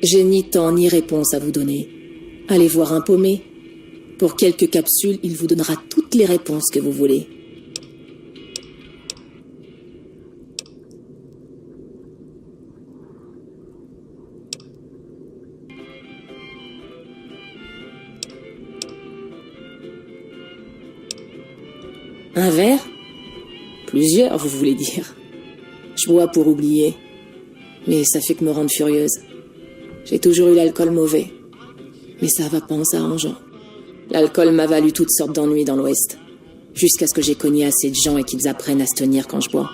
J'ai ni temps ni réponse à vous donner. Allez voir un paumé. Pour quelques capsules, il vous donnera toutes les réponses que vous voulez. Un verre? Plusieurs, vous voulez dire. Je bois pour oublier. Mais ça fait que me rendre furieuse. J'ai toujours eu l'alcool mauvais. Mais ça va pas en s'arrangeant. L'alcool m'a valu toutes sortes d'ennuis dans l'Ouest. Jusqu'à ce que j'ai cogné assez de gens et qu'ils apprennent à se tenir quand je bois.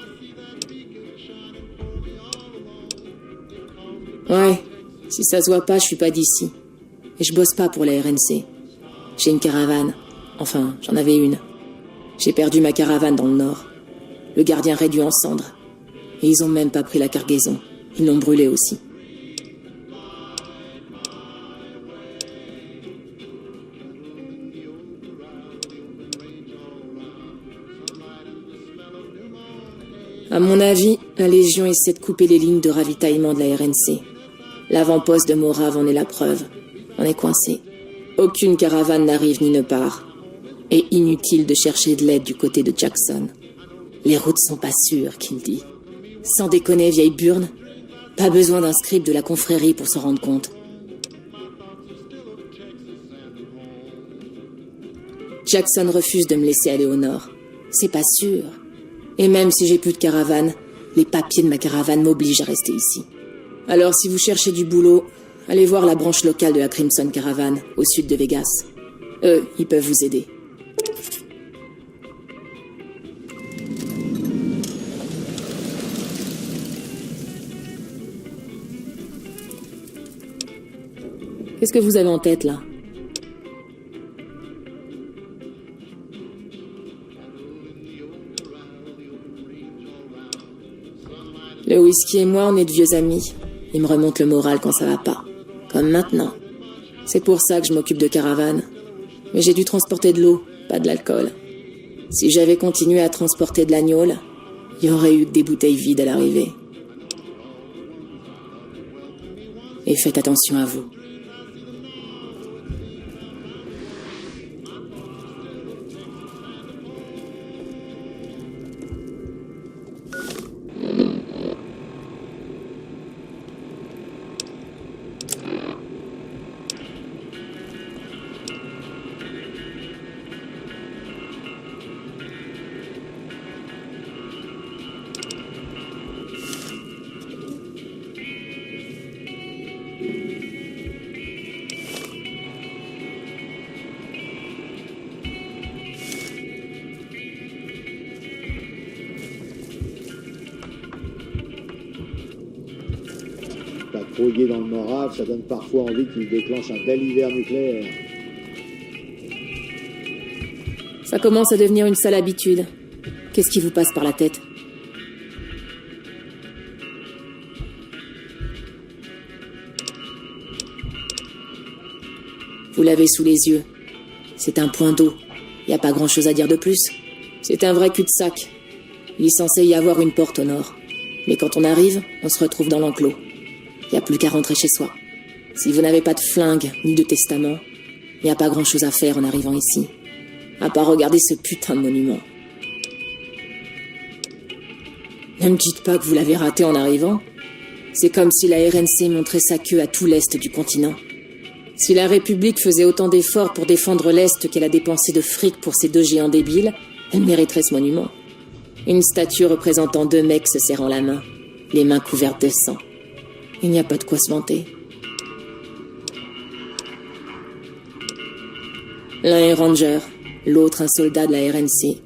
Ouais, si ça se voit pas, je suis pas d'ici. Et je bosse pas pour la RNC. J'ai une caravane. Enfin, j'en avais une. J'ai perdu ma caravane dans le Nord. Le gardien réduit en cendres. Et ils ont même pas pris la cargaison. Ils l'ont brûlée aussi. À mon avis, la Légion essaie de couper les lignes de ravitaillement de la RNC. L'avant-poste de Morave en est la preuve. On est coincé. Aucune caravane n'arrive ni ne part. Et inutile de chercher de l'aide du côté de Jackson. Les routes sont pas sûres, qu'il dit. Sans déconner, vieille burne. Pas besoin d'un script de la confrérie pour s'en rendre compte. Jackson refuse de me laisser aller au nord. C'est pas sûr. Et même si j'ai plus de caravane, les papiers de ma caravane m'obligent à rester ici. Alors si vous cherchez du boulot, allez voir la branche locale de la Crimson Caravan, au sud de Vegas. Eux, ils peuvent vous aider. Qu'est-ce que vous avez en tête, là? Le whisky et moi, on est de vieux amis. Il me remonte le moral quand ça va pas. Comme maintenant. C'est pour ça que je m'occupe de caravane. Mais j'ai dû transporter de l'eau, pas de l'alcool. Si j'avais continué à transporter de l'agnole, il y aurait eu des bouteilles vides à l'arrivée. Et faites attention à vous. Patrouiller dans le Morave, ça donne parfois envie qu'il déclenche un bel hiver nucléaire. Ça commence à devenir une sale habitude. Qu'est-ce qui vous passe par la tête? Vous l'avez sous les yeux. C'est un point d'eau. Y a pas grand-chose à dire de plus. C'est un vrai cul-de-sac. Il est censé y avoir une porte au nord. Mais quand on arrive, on se retrouve dans l'enclos. Y a plus qu'à rentrer chez soi. Si vous n'avez pas de flingue ni de testament, y a pas grand-chose à faire en arrivant ici. À part regarder ce putain de monument. Ne me dites pas que vous l'avez raté en arrivant. C'est comme si la RNC montrait sa queue à tout l'est du continent. Si la République faisait autant d'efforts pour défendre l'Est qu'elle a dépensé de fric pour ces deux géants débiles, elle mériterait ce monument. Une statue représentant deux mecs se serrant la main, les mains couvertes de sang. Il n'y a pas de quoi se vanter. L'un est ranger, l'autre un soldat de la RNC.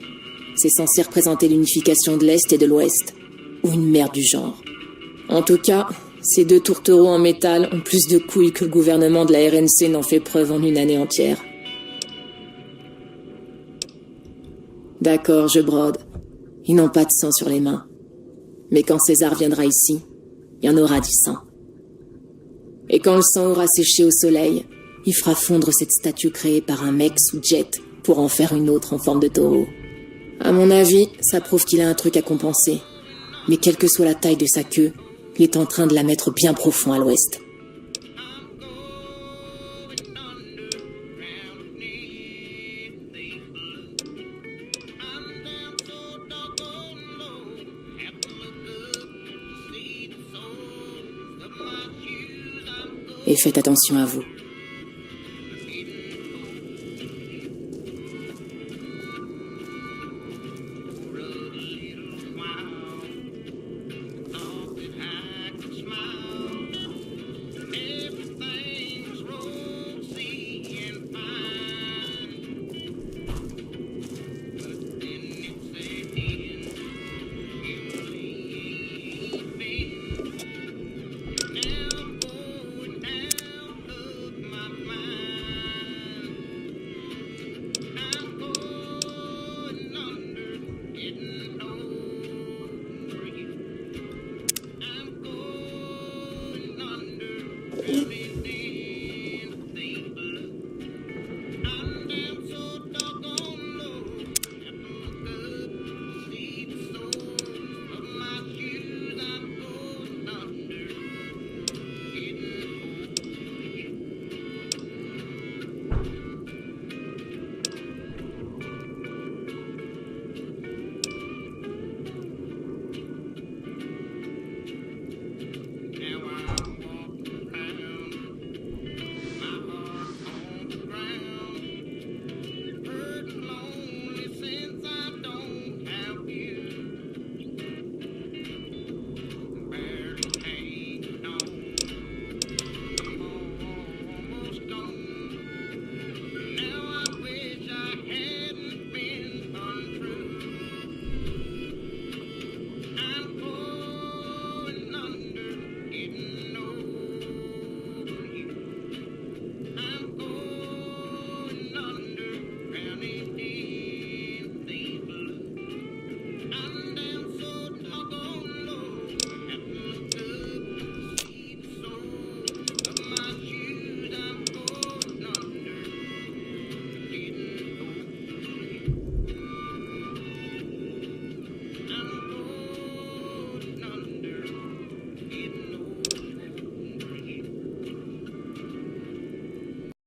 C'est censé représenter l'unification de l'Est et de l'Ouest, ou une merde du genre. En tout cas, ces deux tourtereaux en métal ont plus de couilles que le gouvernement de la RNC n'en fait preuve en une année entière. D'accord, je brode. Ils n'ont pas de sang sur les mains. Mais quand César viendra ici, il y en aura du sang. Et quand le sang aura séché au soleil, il fera fondre cette statue créée par un mec sous jet pour en faire une autre en forme de taureau. À mon avis, ça prouve qu'il a un truc à compenser. Mais quelle que soit la taille de sa queue, il est en train de la mettre bien profond à l'ouest. Et faites attention à vous.